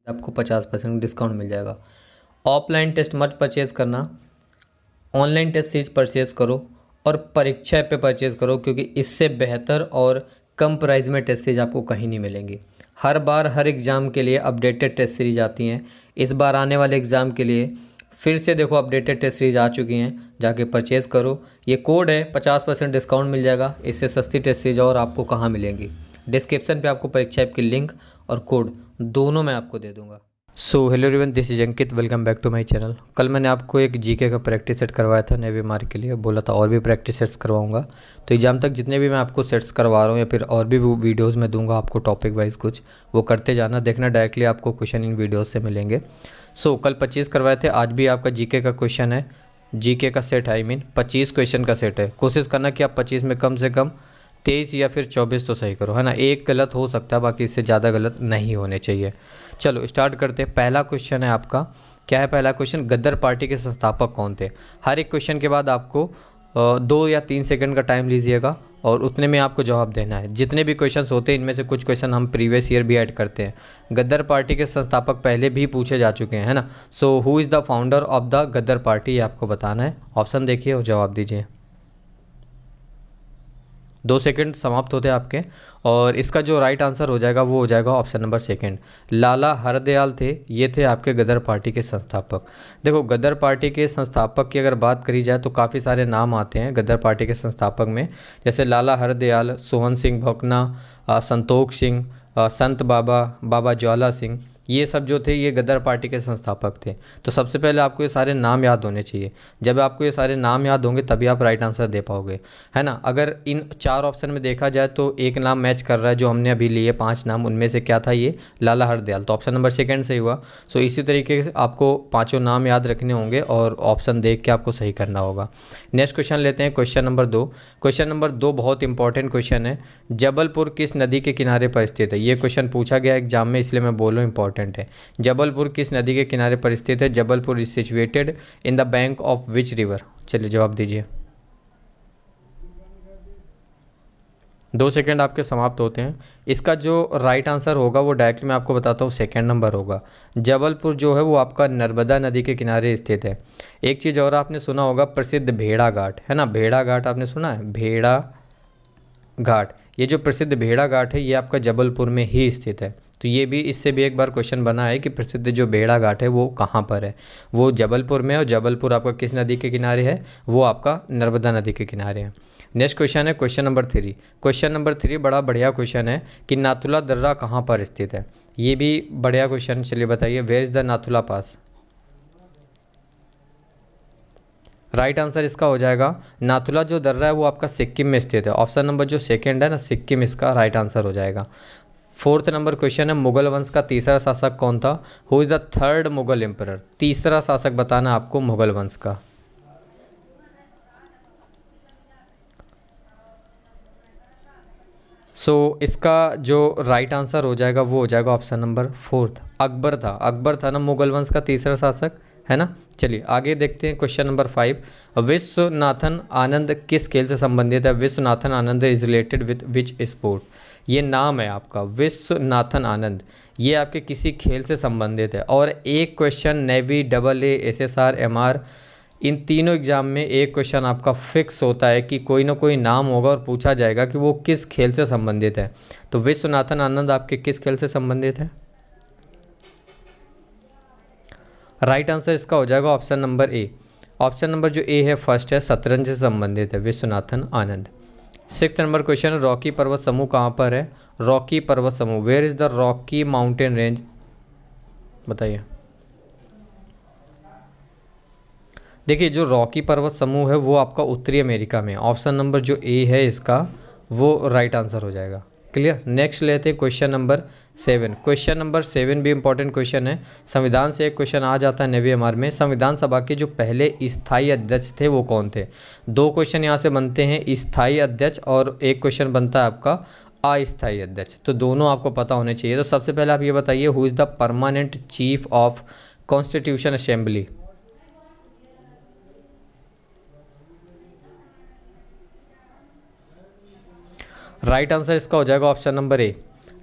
आपको 50% डिस्काउंट मिल जाएगा। Offline test मत परचेज़ करना, ऑनलाइन टेस्ट सीरीज परचेज़ करो और परीक्षा ऐप पे परचेज़ करो, क्योंकि इससे बेहतर और कम प्राइस में टेस्ट सीरीज आपको कहीं नहीं मिलेंगी। हर बार हर एग्ज़ाम के लिए अपडेटेड टेस्ट सीरीज आती हैं। इस बार आने वाले एग्ज़ाम के लिए फिर से देखो अपडेटेड टेस्ट सीरीज आ चुकी हैं, जाके परचेज़ करो। ये कोड है, 50% डिस्काउंट मिल जाएगा। इससे सस्ती टेस्ट सीरीज और आपको कहाँ मिलेंगी। डिस्क्रिप्शन पे आपको परीक्षा ऐप की लिंक और कोड दोनों मैं आपको दे दूंगा। So hello everyone, this is Ankit, welcome back to my channel. कल मैंने आपको एक जीके का प्रैक्टिस सेट करवाया था नेवी मार्क के लिए, बोला था और भी प्रैक्टिस सेट्स करवाऊंगा। तो एग्जाम तक जितने भी मैं आपको सेट्स करवा रहा हूँ या फिर और भी वीडियोस में दूंगा आपको टॉपिक वाइज कुछ, वो करते जाना, देखना डायरेक्टली आपको क्वेश्चन इन वीडियोज़ से मिलेंगे। सो कल 25 करवाए थे, आज भी आपका जीके का क्वेश्चन है, जीके का सेट है, आई मीन 25 क्वेश्चन का सेट है। कोशिश करना कि आप 25 में कम से कम 23 या फिर 24 तो सही करो, है ना। एक गलत हो सकता है, बाकी इससे ज़्यादा गलत नहीं होने चाहिए। चलो स्टार्ट करते हैं। पहला क्वेश्चन है आपका, क्या है पहला क्वेश्चन, गद्दर पार्टी के संस्थापक कौन थे। हर एक क्वेश्चन के बाद आपको 2 या 3 सेकंड का टाइम लीजिएगा और उतने में आपको जवाब देना है। जितने भी क्वेश्चंस होते हैं इनमें से कुछ क्वेश्चन हम प्रीवियस ईयर भी ऐड करते हैं। गद्दर पार्टी के संस्थापक पहले भी पूछे जा चुके हैं, है ना। So who is the founder of the गद्दर party, ये आपको बताना है। ऑप्शन देखिए और जवाब दीजिए। 2 सेकंड समाप्त होते हैं आपके। और इसका जो राइट आंसर हो जाएगा वो हो जाएगा ऑप्शन नंबर सेकंड, लाला हरदयाल थे। ये थे आपके गदर पार्टी के संस्थापक। देखो गदर पार्टी के संस्थापक की अगर बात करी जाए तो काफ़ी सारे नाम आते हैं गदर पार्टी के संस्थापक में, जैसे लाला हरदयाल, सोहन सिंह भोकना, संतोख सिंह, संत बाबा, बाबा ज्वाला सिंह, ये सब जो थे ये गदर पार्टी के संस्थापक थे। तो सबसे पहले आपको ये सारे नाम याद होने चाहिए। जब आपको ये सारे नाम याद होंगे तभी आप राइट आंसर दे पाओगे, है ना। अगर इन 4 ऑप्शन में देखा जाए तो एक नाम मैच कर रहा है, जो हमने अभी लिए 5 नाम, उनमें से क्या था, ये लाला हरदयाल, तो ऑप्शन नंबर सेकंड सही हुआ। सो इसी तरीके से आपको पाँचों नाम याद रखने होंगे और ऑप्शन देख के आपको सही करना होगा। नेक्स्ट क्वेश्चन लेते हैं, क्वेश्चन नंबर 2। क्वेश्चन नंबर 2 बहुत इंपॉर्टेंट क्वेश्चन है। जबलपुर किस नदी के किनारे पर स्थित है। ये क्वेश्चन पूछा गया एग्जाम में, इसलिए मैं बोल रहा हूँ इंपॉर्टेंट है। जबलपुर किस नदी के किनारे पर स्थित है। Jabalpur is situated in the bank of which river. चलिए जवाब दीजिए। 2 सेकंड आपके समाप्त होते हैं। इसका जो राइट आंसर होगा वो डायरेक्टली मैं आपको बताता हूँ, सेकंड नंबर होगा। जबलपुर जो है वो आपका नर्मदा नदी के किनारे स्थित है। एक चीज़ और आपने सुना होगा, प्रसिद्ध भेड़ा घाट, है ना। भेड़ा घाट आपने सुना है, भेड़ा घाट। ये जो प्रसिद्ध भेड़ा घाट है ये आपका जबलपुर में ही स्थित है। तो ये भी, इससे भी एक बार क्वेश्चन बना है कि प्रसिद्ध जो भेड़ा घाट है वो कहाँ पर है। वो जबलपुर में है, और जबलपुर आपका किस नदी के किनारे है, वो आपका नर्मदा नदी के किनारे है। नेक्स्ट क्वेश्चन है क्वेश्चन नंबर 3। क्वेश्चन नंबर 3 बड़ा बढ़िया क्वेश्चन है कि नाथुला दर्रा कहाँ पर स्थित है। ये भी बढ़िया क्वेश्चन, चलिए बताइए, where is the Nathula pass. Right answer इसका हो जाएगा, नाथुला जो दर्रा है वो आपका सिक्किम में स्थित है। ऑप्शन नंबर जो सेकंड है ना, सिक्किम, इसका राइट आंसर हो जाएगा। फोर्थ नंबर क्वेश्चन है, मुगल वंश का तीसरा शासक कौन था। Who is the third Mughal emperor. तीसरा शासक बताना आपको मुगल वंश का। इसका जो राइट आंसर हो जाएगा वो हो जाएगा ऑप्शन नंबर फोर्थ, अकबर था। अकबर था ना मुगल वंश का तीसरा शासक, है ना। चलिए आगे देखते हैं क्वेश्चन नंबर 5। विश्वनाथन आनंद किस खेल से संबंधित है। Viswanathan Anand is related with which sport. ये नाम है आपका विश्वनाथन आनंद, ये आपके किसी खेल से संबंधित है। और एक question navy, double A, SSR, MR, इन तीनों एग्जाम में एक क्वेश्चन आपका फिक्स होता है कि कोई ना कोई नाम होगा और पूछा जाएगा कि वो किस खेल से संबंधित है। तो विश्वनाथन आनंद आपके किस खेल से संबंधित है। राइट आंसर इसका हो जाएगा option number A. Option number जो ए है फर्स्ट है, शतरंज से संबंधित है Viswanathan Anand. 6th number question, Rocky पर्वत समूह कहाँ पर है। रॉकी पर्वत समूह, where is the Rocky mountain range, बताइए। देखिए जो रॉकी पर्वत समूह है वो आपका उत्तरी अमेरिका में। ऑप्शन नंबर जो ए है इसका वो राइट आंसर हो जाएगा। क्लियर। नेक्स्ट लेते हैं क्वेश्चन नंबर 7। क्वेश्चन नंबर 7 भी इंपॉर्टेंट क्वेश्चन है। संविधान से एक क्वेश्चन आ जाता है नेवी एमआर में। संविधान सभा के जो पहले स्थायी अध्यक्ष थे वो कौन थे। 2 क्वेश्चन यहाँ से बनते हैं, स्थायी अध्यक्ष, और एक क्वेश्चन बनता है आपका अस्थायी अध्यक्ष। तो दोनों आपको पता होने चाहिए। तो सबसे पहले आप ये बताइए, who is the permanent chief of constitution assembly. Right answer इसका हो जाएगा option number A,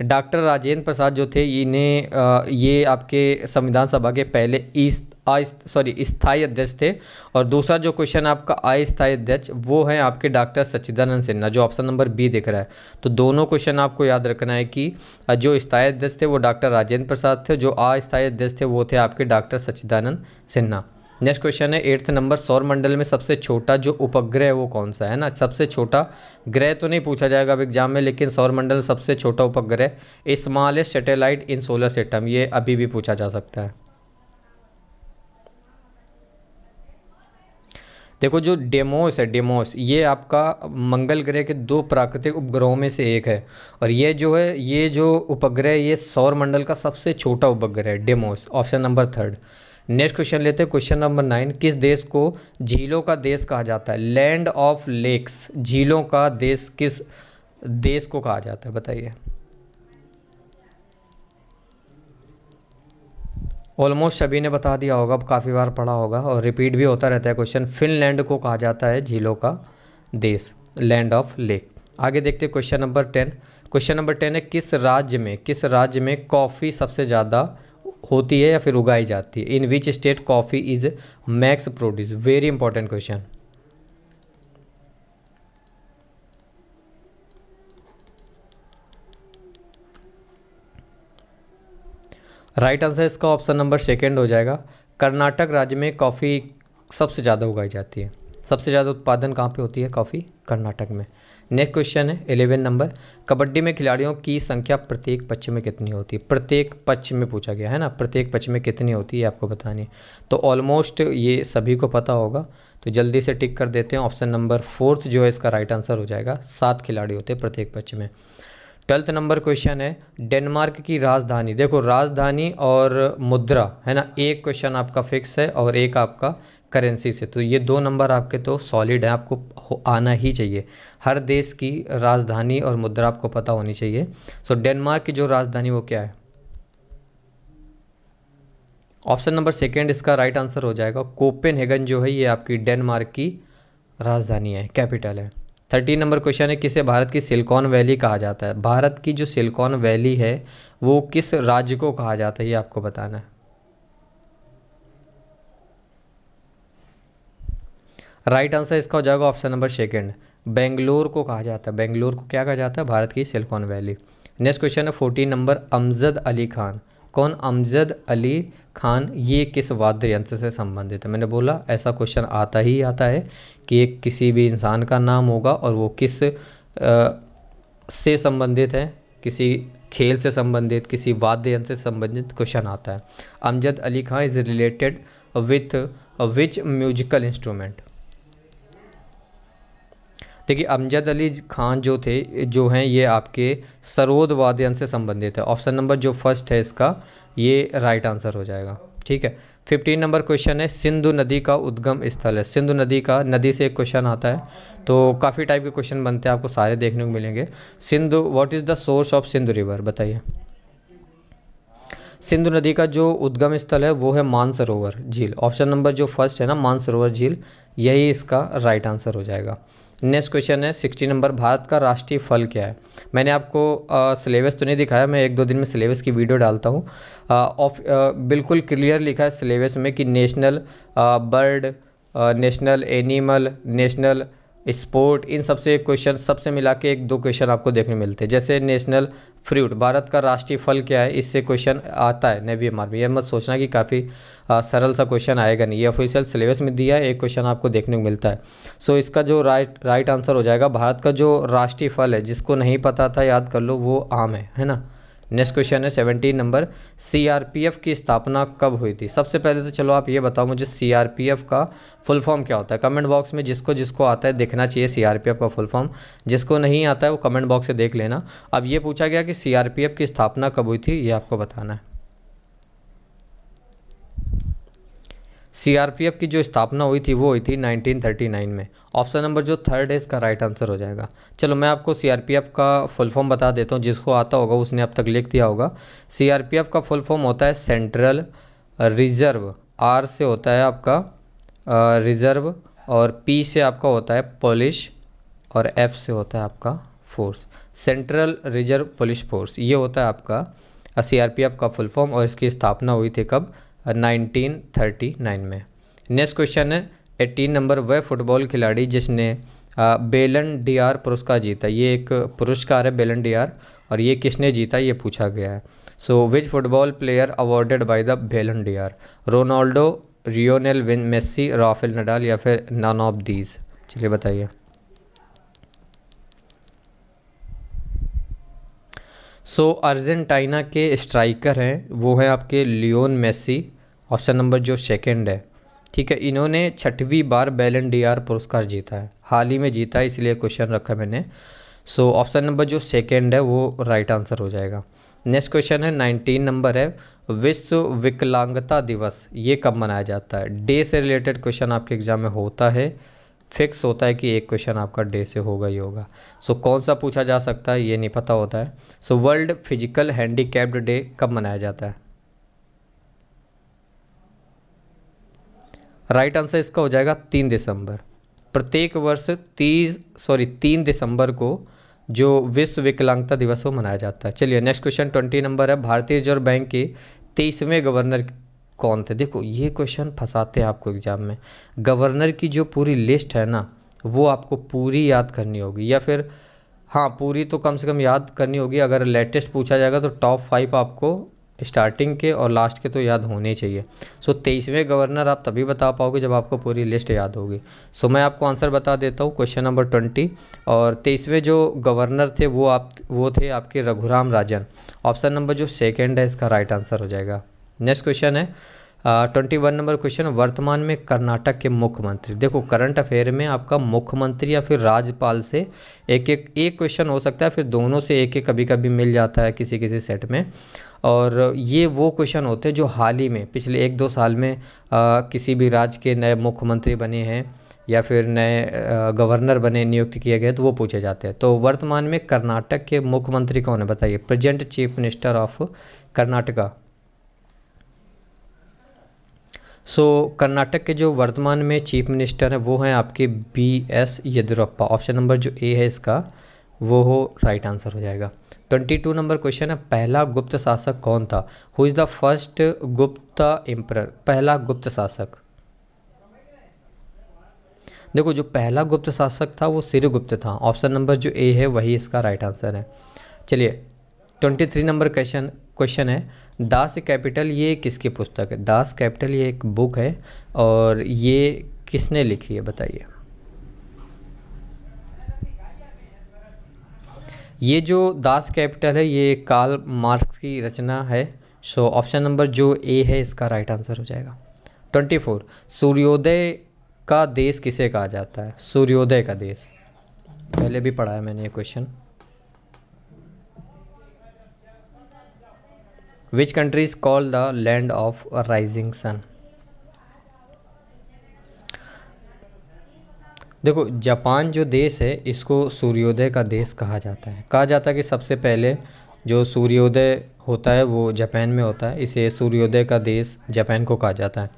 doctor Rajendra Prasad जो थे इन्हें ये आपके संविधान सभा के पहले स्थायी अध्यक्ष थे। और दूसरा जो क्वेश्चन आपका अस्थायी अध्यक्ष वो है आपके डॉक्टर सच्चिदानंद सिन्हा, जो ऑप्शन नंबर बी दिख रहा है। तो दोनों क्वेश्चन आपको याद रखना है कि जो स्थायी अध्यक्ष थे वो डॉक्टर राजेंद्र प्रसाद थे, जो अस्थायी अध्यक्ष थे वो थे आपके डॉक्टर सच्चिदानंद सिन्हा। नेक्स्ट क्वेश्चन है 8th नंबर, सौर मंडल में सबसे छोटा जो उपग्रह है वो कौन सा है ना। सबसे छोटा ग्रह तो नहीं पूछा जाएगा अब एग्जाम में, लेकिन सौर मंडल में सबसे छोटा उपग्रह स्मॉलेस्ट सैटेलाइट इन सोलर सिस्टम, ये अभी भी पूछा जा सकता है। देखो जो डेमोस है, डेमोस ये आपका मंगल ग्रह के 2 प्राकृतिक उपग्रहों में से एक है। और ये जो है, ये जो उपग्रह ये सौर मंडल का सबसे छोटा उपग्रह है, demos, option number 3rd। Next question लेते हैं, क्वेश्चन नंबर 9, किस देश को झीलों का देश कहा जाता है। लैंड ऑफ लेक्स, झीलों का देश किस देश को कहा जाता है बताइए। ऑलमोस्ट सभी ने बता दिया होगा, अब काफ़ी बार पढ़ा होगा और रिपीट भी होता रहता है क्वेश्चन। फिनलैंड को कहा जाता है झीलों का देश, लैंड ऑफ लेक। आगे देखते हैं क्वेश्चन नंबर 10। क्वेश्चन नंबर 10 है, किस राज्य में कॉफ़ी सबसे ज़्यादा होती है या फिर उगाई जाती है। In which state coffee is max produce, very important question. Right answer इसका ऑप्शन नंबर 2 हो जाएगा। कर्नाटक राज्य में कॉफ़ी सबसे ज़्यादा उगाई जाती है। सबसे ज़्यादा उत्पादन कहाँ पे होती है कॉफ़ी, कर्नाटक में। नेक्स्ट क्वेश्चन है 11 नंबर, कबड्डी में खिलाड़ियों की संख्या प्रत्येक पक्ष में कितनी होती है। प्रत्येक पक्ष में पूछा गया है ना, प्रत्येक पक्ष में कितनी होती है आपको बतानी है। तो ऑलमोस्ट ये सभी को पता होगा, तो जल्दी से टिक कर देते हैं। ऑप्शन नंबर 4 जो है इसका राइट आंसर हो जाएगा। 7 खिलाड़ी होते हैं प्रत्येक पक्ष में। 12th नंबर क्वेश्चन है, डेनमार्क की राजधानी। देखो राजधानी और मुद्रा है ना, एक क्वेश्चन आपका फिक्स है और एक आपका करेंसी से, तो ये 2 नंबर आपके तो सॉलिड है, आपको आना ही चाहिए। हर देश की राजधानी और मुद्रा आपको पता होनी चाहिए। सो डेनमार्क की जो राजधानी वो क्या है, ऑप्शन नंबर 2 इसका राइट आंसर हो जाएगा। कोपेनहेगन जो है ये आपकी डेनमार्क की राजधानी है, कैपिटल है। 13 नंबर क्वेश्चन है, किसे भारत की सिलिकॉन वैली कहा जाता है। भारत की जो सिलिकॉन वैली है वो किस राज्य को कहा जाता है, ये आपको बताना है। राइट आंसर इसका हो जाएगा ऑप्शन नंबर 2, बेंगलोर को कहा जाता है। बेंगलोर को क्या कहा जाता है, भारत की सिलिकॉन वैली। नेक्स्ट क्वेश्चन है 14 नंबर, अमजद अली खान। कौन अमजद अली खान, ये किस वाद्य यंत्र से संबंधित है। मैंने बोला ऐसा क्वेश्चन आता ही आता है कि एक किसी भी इंसान का नाम होगा और वो किस से संबंधित है, किसी खेल से संबंधित, किसी वाद्य यंत्र से संबंधित क्वेश्चन आता है। Amjad Ali Khan is related with which musical instrument. देखिए अमजद अली खान जो थे, जो हैं ये आपके सरोद वाद्य यंत्र से संबंधित है। ऑप्शन नंबर जो 1st है इसका ये राइट आंसर हो जाएगा, ठीक है। 15 नंबर क्वेश्चन है, सिंधु नदी का उद्गम स्थल है। सिंधु नदी से एक क्वेश्चन आता है, तो काफ़ी टाइप के क्वेश्चन बनते हैं, आपको सारे देखने को मिलेंगे। Sindhu, what is the source of Sindhu river, बताइए। सिंधु नदी का जो उद्गम स्थल है वो है मानसरोवर झील। ऑप्शन नंबर जो 1st है ना, मानसरोवर झील, यही इसका राइट आंसर हो जाएगा। नेक्स्ट क्वेश्चन है 60 नंबर, भारत का राष्ट्रीय फल क्या है। मैंने आपको सिलेबस तो नहीं दिखाया, मैं 1-2 दिन में सिलेबस की वीडियो डालता हूँ। बिल्कुल क्लियर लिखा है सिलेबस में कि national bird, national animal, national sport, इन सबसे क्वेश्चन सबसे मिला के 1-2 क्वेश्चन आपको देखने मिलते हैं। जैसे नेशनल फ्रूट, भारत का राष्ट्रीय फल क्या है, इससे क्वेश्चन आता है नेवी एमआर में। यह मत सोचना कि काफ़ी सरल सा क्वेश्चन आएगा नहीं, ये ऑफिशियल सिलेबस में दिया है, एक क्वेश्चन आपको देखने को मिलता है। सो इसका जो राइट आंसर हो जाएगा, भारत का जो राष्ट्रीय फल है, जिसको नहीं पता था याद कर लो, वो आम है ना। नेक्स्ट क्वेश्चन है 17 नंबर, सीआरपीएफ की स्थापना कब हुई थी। सबसे पहले तो चलो आप ये बताओ मुझे, सीआरपीएफ का फुल फॉर्म क्या होता है। कमेंट बॉक्स में जिसको जिसको आता है देखना चाहिए सीआरपीएफ का फुल फॉर्म, जिसको नहीं आता है वो कमेंट बॉक्स से देख लेना। अब ये पूछा गया कि सीआरपीएफ की स्थापना कब हुई थी, ये आपको बताना है। सीआरपीएफ की जो स्थापना हुई थी वो हुई थी 1939 में। ऑप्शन नंबर जो 3rd है इसका राइट आंसर हो जाएगा। चलो मैं आपको सीआरपीएफ का फुल फॉर्म बता देता हूँ, जिसको आता होगा उसने अब तक लिख दिया होगा। सीआरपीएफ का फुल फॉर्म होता है सेंट्रल रिजर्व, आर से होता है आपका रिजर्व, और पी से आपका होता है पुलिस, और एफ से होता है आपका force, central reserve police force, ये होता है आपका सीआरपीएफ का फुल फॉर्म और इसकी स्थापना हुई थी कब? 1939 में। नेक्स्ट क्वेश्चन है 18 नंबर, वह फुटबॉल खिलाड़ी जिसने बेलन डीआर पुरस्कार जीता, ये एक पुरस्कार है बेलन डीआर, और ये किसने जीता ये पूछा गया है। So which football player awarded by the Ballon d'Or? Ronaldo, Lionel Messi, Rafael Nadal या फिर नन ऑफ दीज? चलिए बताइए। सो अर्जेंटीना के स्ट्राइकर हैं वो है आपके लियोन मेसी, ऑप्शन नंबर जो सेकंड है। ठीक है, इन्होंने 6वीं बार बैलन डीआर पुरस्कार जीता है, हाल ही में जीता है, इसलिए क्वेश्चन रखा मैंने। सो ऑप्शन नंबर जो सेकंड है वो राइट आंसर हो जाएगा। नेक्स्ट क्वेश्चन है 19 नंबर है, विश्व विकलांगता दिवस ये कब मनाया जाता है? डे से रिलेटेड क्वेश्चन आपके एग्जाम में होता है, फिक्स होता है कि एक क्वेश्चन आपका डे से होगा ही होगा। सो कौन सा पूछा जा सकता है ये नहीं पता होता है। So world physical handicapped day कब मनाया जाता है? राइट आंसर इसका हो जाएगा 3 दिसंबर। प्रत्येक वर्ष 3 दिसंबर को जो विश्व विकलांगता दिवस वो मनाया जाता है। चलिए नेक्स्ट क्वेश्चन 20 नंबर है, भारतीय रिजर्व बैंक के 23वें गवर्नर कौन थे? देखो ये क्वेश्चन फंसाते हैं आपको एग्जाम में। गवर्नर की जो पूरी लिस्ट है ना वो आपको पूरी याद करनी होगी, या फिर हाँ पूरी तो कम से कम याद करनी होगी। अगर लेटेस्ट पूछा जाएगा तो टॉप 5 आपको स्टार्टिंग के और लास्ट के तो याद होने चाहिए। सो 23वें गवर्नर आप तभी बता पाओगे जब आपको पूरी लिस्ट याद होगी। सो मैं आपको आंसर बता देता हूँ, क्वेश्चन नंबर 20 और 23वें जो गवर्नर थे वो थे आपके रघुराम राजन, ऑप्शन नंबर जो सेकंड है इसका राइट आंसर हो जाएगा। नेक्स्ट क्वेश्चन है 21 नंबर क्वेश्चन, वर्तमान में कर्नाटक के मुख्यमंत्री। देखो करंट अफेयर में आपका मुख्यमंत्री या फिर राज्यपाल से एक क्वेश्चन हो सकता है, फिर दोनों से एक कभी कभी मिल जाता है किसी किसी सेट में। और ये वो क्वेश्चन होते हैं जो हाल ही में पिछले 1-2 साल में किसी भी राज्य के नए मुख्यमंत्री बने हैं या फिर नए गवर्नर बने, नियुक्त किए गए, तो वो पूछे जाते हैं। तो वर्तमान में कर्नाटक के मुख्यमंत्री कौन है बताइए? Present chief minister of Karnataka. So Karnataka के जो वर्तमान में चीफ मिनिस्टर हैं वो हैं आपके BS येदियुरप्पा, ऑप्शन नंबर जो ए है इसका वो हो राइट आंसर हो जाएगा। 22 नंबर क्वेश्चन है, पहला गुप्त शासक कौन था? Who is the first Gupta emperor? पहला गुप्त शासक। देखो जो पहला गुप्त शासक था वो सिरगुप्त था, ऑप्शन नंबर जो ए है वही इसका राइट आंसर है। चलिए 23 नंबर क्वेश्चन है, दास कैपिटल ये किसकी पुस्तक है? दास कैपिटल ये एक बुक है और ये किसने लिखी है बताइए? ये जो दास कैपिटल है ये कार्ल मार्क्स की रचना है। सो ऑप्शन नंबर जो ए है इसका राइट आंसर हो जाएगा। 24 सूर्योदय का देश किसे कहा जाता है? सूर्योदय का देश, पहले भी पढ़ा है मैंने ये question. Which country is called the land of rising sun? देखो जापान जो देश है इसको सूर्योदय का देश कहा जाता है। कहा जाता है कि सबसे पहले जो सूर्योदय होता है वो जापान में होता है, इसे सूर्योदय का देश जापान को कहा जाता है।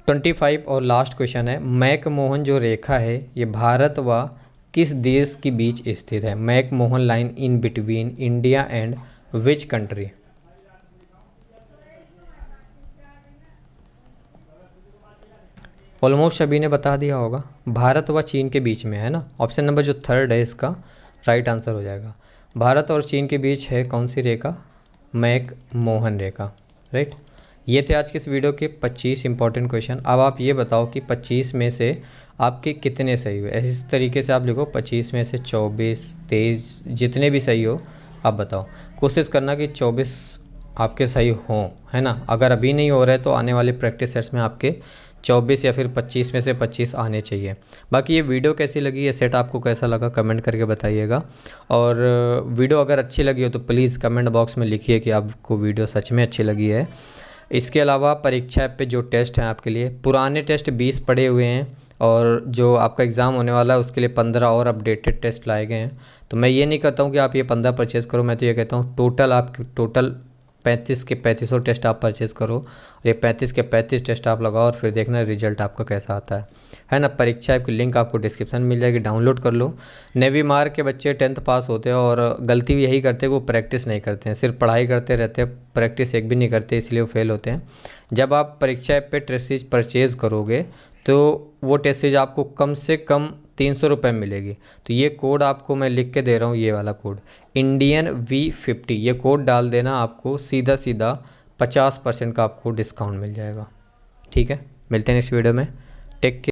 25 और लास्ट क्वेश्चन है, मैकमोहन जो रेखा है ये भारत व किस देश के बीच स्थित है? McMahon line in between India and which country? Almost सभी ने बता दिया होगा, भारत व चीन के बीच में है ना, ऑप्शन नंबर जो थर्ड है इसका राइट आंसर हो जाएगा। भारत और चीन के बीच है कौन सी रेखा? मैकमोहन रेखा, राइट। ये थे आज के इस वीडियो के 25 इंपॉर्टेंट क्वेश्चन। अब आप ये बताओ कि 25 में से आपके कितने सही हुए? इस तरीके से आप लिखो 25 में से 24, 23 जितने भी सही हो आप बताओ। कोशिश करना कि 24 आपके सही हों, है ना। अगर अभी नहीं हो रहा है तो आने वाले प्रैक्टिस सेट्स में आपके 24 या फिर 25 में से 25 आने चाहिए। बाकी ये वीडियो कैसी लगी, ये सेट आपको कैसा लगा कमेंट करके बताइएगा। और वीडियो अगर अच्छी लगी हो तो प्लीज़ कमेंट बॉक्स में लिखिए कि आपको वीडियो सच में अच्छी लगी है। इसके अलावा परीक्षा ऐप पे जो टेस्ट हैं आपके लिए, पुराने टेस्ट 20 पड़े हुए हैं और जो आपका एग्ज़ाम होने वाला है उसके लिए 15 और अपडेटेड टेस्ट लाए गए हैं। तो मैं ये नहीं कहता हूँ कि आप ये 15 परचेज़ करो, मैं तो ये कहता हूँ टोटल 35 के 3500 टेस्ट आप परचेज़ करो और ये 35 के 35 टेस्ट आप लगाओ और फिर देखना रिजल्ट आपका कैसा आता है ना। परीक्षा ऐप की लिंक आपको डिस्क्रिप्शन में मिल जाएगी, डाउनलोड कर लो। नेवी मार्क के बच्चे 10th पास होते हैं और गलती भी यही करते हैं, वो प्रैक्टिस नहीं करते हैं, सिर्फ पढ़ाई करते रहते हैं, प्रैक्टिस एक भी नहीं करते, इसलिए वो फेल होते हैं। जब आप परीक्षा ऐप पे टेस्ट सीरीज परचेज़ करोगे तो वो टेस्ट सीरीज आपको कम से कम 300 रुपये में मिलेगी। तो ये कोड आपको मैं लिख के दे रहा हूँ, ये वाला कोड इंडियन V50, ये कोड डाल देना, आपको सीधा सीधा 50% का आपको डिस्काउंट मिल जाएगा। ठीक है, मिलते हैं इस वीडियो में, टेक केयर।